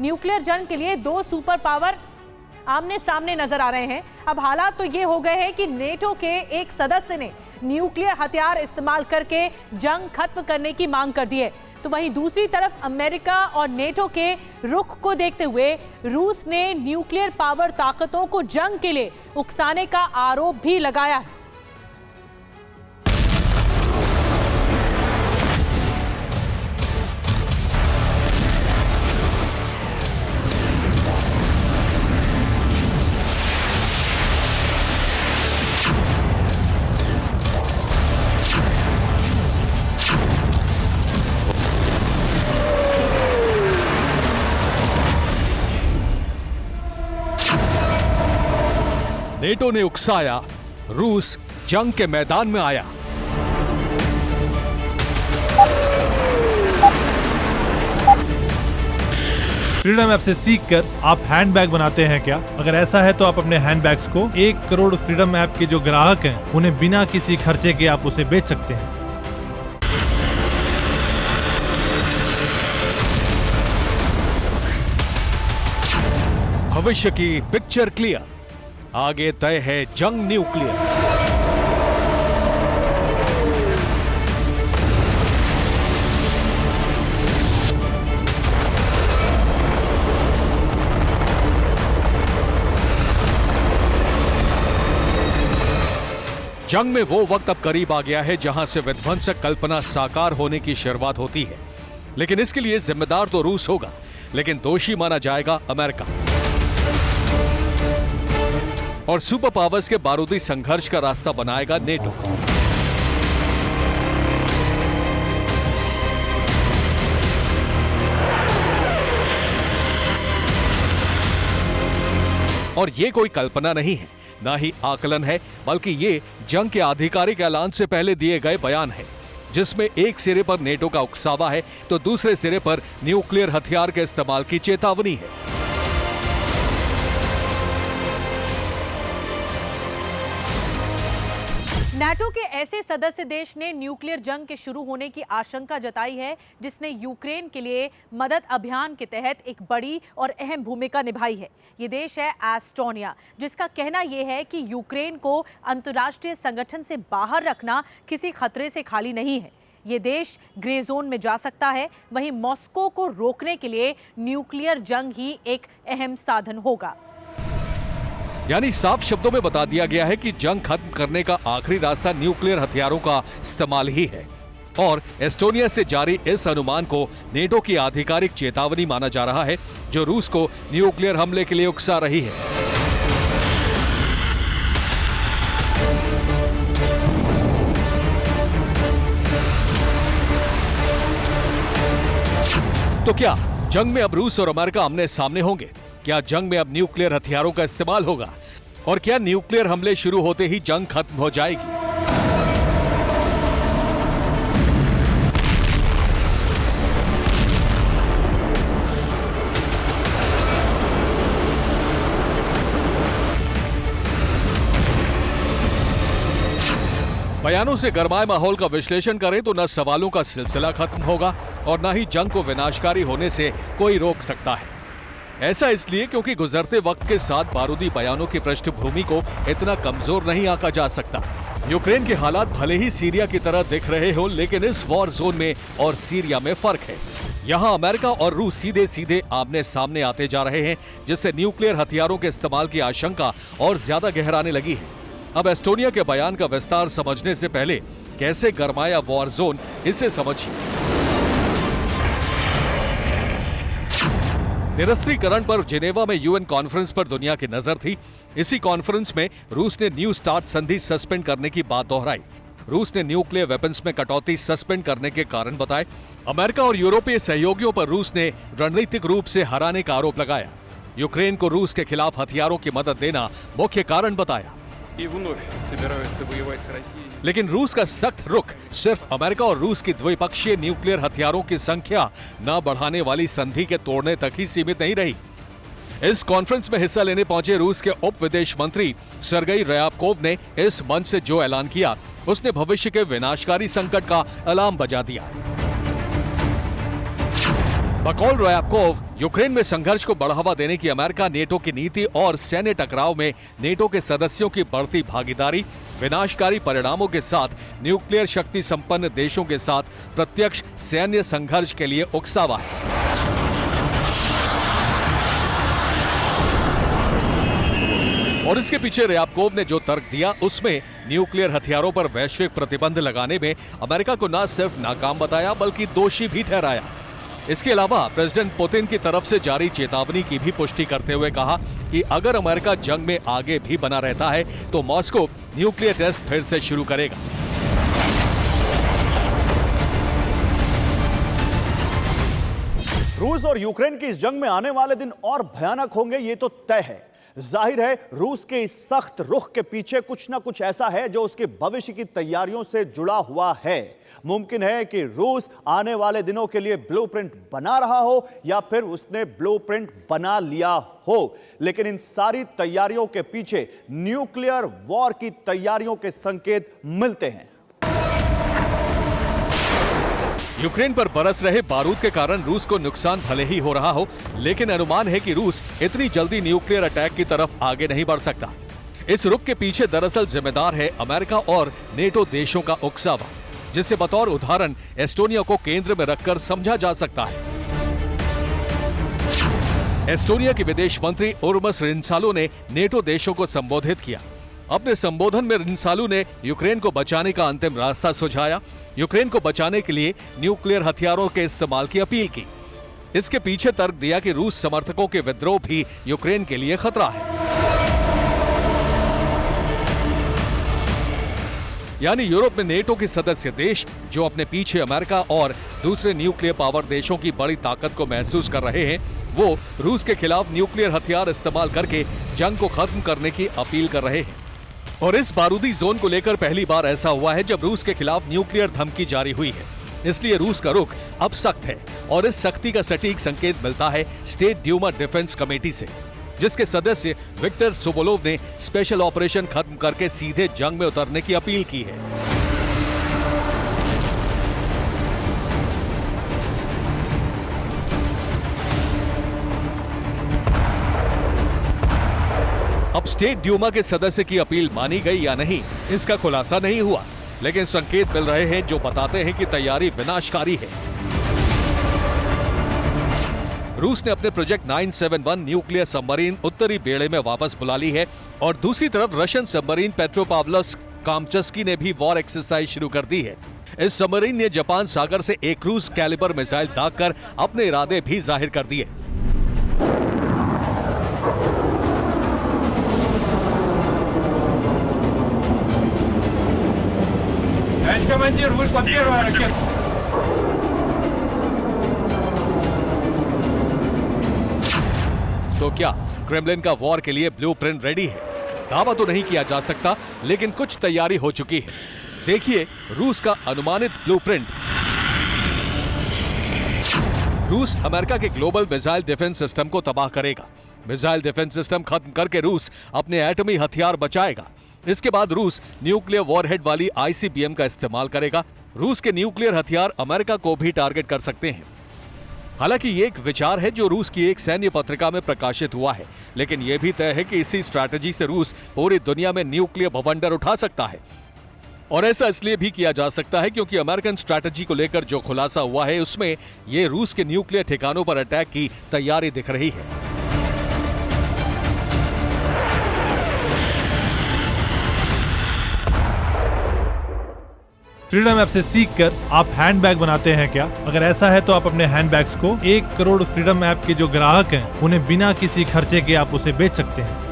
Nuclear जंग के लिए दो सुपर पावर आमने सामने नजर आ रहे हैं। अब हालात तो ये हो गए हैं कि नेटो के एक सदस्य ने न्यूक्लियर हथियार इस्तेमाल करके जंग खत्म करने की मांग कर दी है, तो वहीं दूसरी तरफ अमेरिका और नेटो के रुख को देखते हुए रूस ने न्यूक्लियर पावर ताकतों को जंग के लिए उकसाने का आरोप भी लगाया है। नेटो ने उकसाया, रूस जंग के मैदान में आया। फ्रीडम ऐप से सीखकर आप हैंडबैग बनाते हैं क्या? अगर ऐसा है तो आप अपने हैंडबैग्स को 1 करोड़ फ्रीडम ऐप के जो ग्राहक हैं उन्हें बिना किसी खर्चे के आप उसे बेच सकते हैं। भविष्य की पिक्चर क्लियर, आगे तय है जंग न्यूक्लियर। जंग में वो वक्त अब करीब आ गया है जहां से विध्वंसक कल्पना साकार होने की शुरुआत होती है, लेकिन इसके लिए जिम्मेदार तो रूस होगा, लेकिन दोषी माना जाएगा अमेरिका। और सुपर पावर्स के बारूदी संघर्ष का रास्ता बनाएगा नेटो। और ये कोई कल्पना नहीं है, ना ही आकलन है, बल्कि ये जंग के आधिकारिक ऐलान से पहले दिए गए बयान है, जिसमें एक सिरे पर नेटो का उकसावा है तो दूसरे सिरे पर न्यूक्लियर हथियार के इस्तेमाल की चेतावनी है। नाटो के ऐसे सदस्य देश ने न्यूक्लियर जंग के शुरू होने की आशंका जताई है, जिसने यूक्रेन के लिए मदद अभियान के तहत एक बड़ी और अहम भूमिका निभाई है। ये देश है एस्टोनिया, जिसका कहना यह है कि यूक्रेन को अंतर्राष्ट्रीय संगठन से बाहर रखना किसी खतरे से खाली नहीं है। ये देश ग्रे जोन में जा सकता है, वहीं मॉस्को को रोकने के लिए न्यूक्लियर जंग ही एक अहम साधन होगा। यानी साफ शब्दों में बता दिया गया है कि जंग खत्म करने का आखिरी रास्ता न्यूक्लियर हथियारों का इस्तेमाल ही है। और एस्टोनिया से जारी इस अनुमान को नेटो की आधिकारिक चेतावनी माना जा रहा है, जो रूस को न्यूक्लियर हमले के लिए उकसा रही है। तो क्या जंग में अब रूस और अमेरिका आमने सामने होंगे? क्या जंग में अब न्यूक्लियर हथियारों का इस्तेमाल होगा? और क्या न्यूक्लियर हमले शुरू होते ही जंग खत्म हो जाएगी? बयानों से गरमाए माहौल का विश्लेषण करें तो न सवालों का सिलसिला खत्म होगा और न ही जंग को विनाशकारी होने से कोई रोक सकता है। ऐसा इसलिए क्योंकि गुजरते वक्त के साथ बारूदी बयानों की पृष्ठभूमि को इतना कमजोर नहीं आंका जा सकता। यूक्रेन के हालात भले ही सीरिया की तरह दिख रहे हो, लेकिन इस वॉर जोन में और सीरिया में फर्क है। यहाँ अमेरिका और रूस सीधे सीधे आमने सामने आते जा रहे हैं, जिससे न्यूक्लियर हथियारों के इस्तेमाल की आशंका और ज्यादा गहराने लगी है। अब एस्टोनिया के बयान का विस्तार समझने से पहले कैसे गरमाया वॉर जोन, इसे समझिए। निरस्त्रीकरण पर जिनेवा में यूएन कॉन्फ्रेंस पर दुनिया की नजर थी। इसी कॉन्फ्रेंस में रूस ने न्यू स्टार्ट संधि सस्पेंड करने की बात दोहराई। रूस ने न्यूक्लियर वेपन्स में कटौती सस्पेंड करने के कारण बताए। अमेरिका और यूरोपीय सहयोगियों पर रूस ने रणनीतिक रूप से हराने का आरोप लगाया। यूक्रेन को रूस के खिलाफ हथियारों की मदद देना मुख्य कारण बताया। लेकिन रूस का सख्त रुख सिर्फ अमेरिका और रूस की द्विपक्षीय न्यूक्लियर हथियारों की संख्या न बढ़ाने वाली संधि के तोड़ने तक ही सीमित नहीं रही। इस कॉन्फ्रेंस में हिस्सा लेने पहुंचे रूस के उप विदेश मंत्री सर्गेई ryabkov ने इस मंच से जो ऐलान किया, उसने भविष्य के विनाशकारी संकट का अलार्म बजा दिया। बकौल रयाबकोव, यूक्रेन में संघर्ष को बढ़ावा देने की अमेरिका नेटो की नीति और सैन्य टकराव में नेटो के सदस्यों की बढ़ती भागीदारी विनाशकारी परिणामों के साथ न्यूक्लियर शक्ति संपन्न देशों के साथ प्रत्यक्ष सैन्य संघर्ष के लिए उकसावा है। और इसके पीछे रयाबकोव ने जो तर्क दिया उसमें न्यूक्लियर हथियारों पर वैश्विक प्रतिबंध लगाने में अमेरिका को न सिर्फ नाकाम बताया बल्कि दोषी भी ठहराया। इसके अलावा प्रेसिडेंट पुतिन की तरफ से जारी चेतावनी की भी पुष्टि करते हुए कहा कि अगर अमेरिका जंग में आगे भी बना रहता है तो मॉस्को न्यूक्लियर टेस्ट फिर से शुरू करेगा। रूस और यूक्रेन की इस जंग में आने वाले दिन और भयानक होंगे, ये तो तय है। जाहिर है रूस के इस सख्त रुख के पीछे कुछ ना कुछ ऐसा है जो उसके भविष्य की तैयारियों से जुड़ा हुआ है। मुमकिन है कि रूस आने वाले दिनों के लिए ब्लूप्रिंट बना रहा हो या फिर उसने ब्लूप्रिंट बना लिया हो, लेकिन इन सारी तैयारियों के पीछे न्यूक्लियर वॉर की तैयारियों के संकेत मिलते हैं। यूक्रेन पर बरस रहे बारूद के कारण रूस को नुकसान भले ही हो रहा हो, लेकिन अनुमान है कि रूस इतनी जल्दी न्यूक्लियर अटैक की तरफ आगे नहीं बढ़ सकता। इस रुख के पीछे दरअसल जिम्मेदार है अमेरिका और नेटो देशों का उकसावा, जिसे बतौर उदाहरण एस्टोनिया को केंद्र में रखकर समझा जा सकता है। एस्टोनिया के विदेश मंत्री उर्मस रिनसालू ने नेटो देशों को संबोधित किया। अपने संबोधन में रिनसालू ने यूक्रेन को बचाने का अंतिम रास्ता सुझाया, यूक्रेन को बचाने के लिए न्यूक्लियर हथियारों के इस्तेमाल की अपील की। इसके पीछे तर्क दिया कि रूस समर्थकों के विद्रोह भी यूक्रेन के लिए खतरा है। यानी यूरोप में नेटो के सदस्य देश जो अपने पीछे अमेरिका और दूसरे न्यूक्लियर पावर देशों की बड़ी ताकत को महसूस कर रहे हैं, वो रूस के खिलाफ न्यूक्लियर हथियार इस्तेमाल करके जंग को खत्म करने की अपील कर रहे हैं। और इस बारूदी जोन को लेकर पहली बार ऐसा हुआ है जब रूस के खिलाफ न्यूक्लियर धमकी जारी हुई है। इसलिए रूस का रुख अब सख्त है और इस सख्ती का सटीक संकेत मिलता है स्टेट ड्यूमा डिफेंस कमेटी से, जिसके सदस्य विक्टर सोबोलोव ने स्पेशल ऑपरेशन खत्म करके सीधे जंग में उतरने की अपील की है। अब स्टेट ड्यूमा के सदस्य की अपील मानी गई या नहीं, इसका खुलासा नहीं हुआ, लेकिन संकेत मिल रहे हैं जो बताते हैं कि तैयारी विनाशकारी है। रूस ने अपने प्रोजेक्ट 971 न्यूक्लियर सबमरीन उत्तरी बेड़े में वापस बुला ली है और दूसरी तरफ रशियन सबमरीन पेट्रोपावलस्क कामचस्की ने भी वॉर एक्सरसाइज शुरू कर दी है। इस सबमरीन ने जापान सागर से एक क्रूज कैलिबर मिसाइल दागकर अपने इरादे भी जाहिर कर दिए। Командир, вышла первая ракета. तो क्या क्रेमलिन का वॉर के लिए ब्लूप्रिंट रेडी है? दावा तो नहीं किया जा सकता, लेकिन कुछ तैयारी हो चुकी है। देखिए रूस का अनुमानित ब्लूप्रिंट। रूस अमेरिका के ग्लोबल मिसाइल डिफेंस सिस्टम को तबाह करेगा। मिसाइल डिफेंस सिस्टम खत्म करके रूस अपने एटमी हथियार बचाएगा। इसके बाद रूस न्यूक्लियर वॉरहेड वाली आईसीबीएम का इस्तेमाल करेगा। रूस के न्यूक्लियर हथियार अमेरिका को भी टारगेट कर सकते हैं। हालांकि ये एक विचार है जो रूस की एक सैन्य पत्रिका में प्रकाशित हुआ है, लेकिन यह भी तय है कि इसी स्ट्रैटेजी से रूस पूरी दुनिया में न्यूक्लियर भवंडर उठा सकता है। और ऐसा इसलिए भी किया जा सकता है क्योंकि अमेरिकन स्ट्रैटेजी को लेकर जो खुलासा हुआ है उसमें ये रूस के न्यूक्लियर ठिकानों पर अटैक की तैयारी दिख रही है। फ्रीडम ऐप से सीखकर आप हैंडबैग बनाते हैं क्या? अगर ऐसा है तो आप अपने हैंडबैग्स को 1 करोड़ फ्रीडम ऐप के जो ग्राहक हैं उन्हें बिना किसी खर्चे के आप उसे बेच सकते हैं।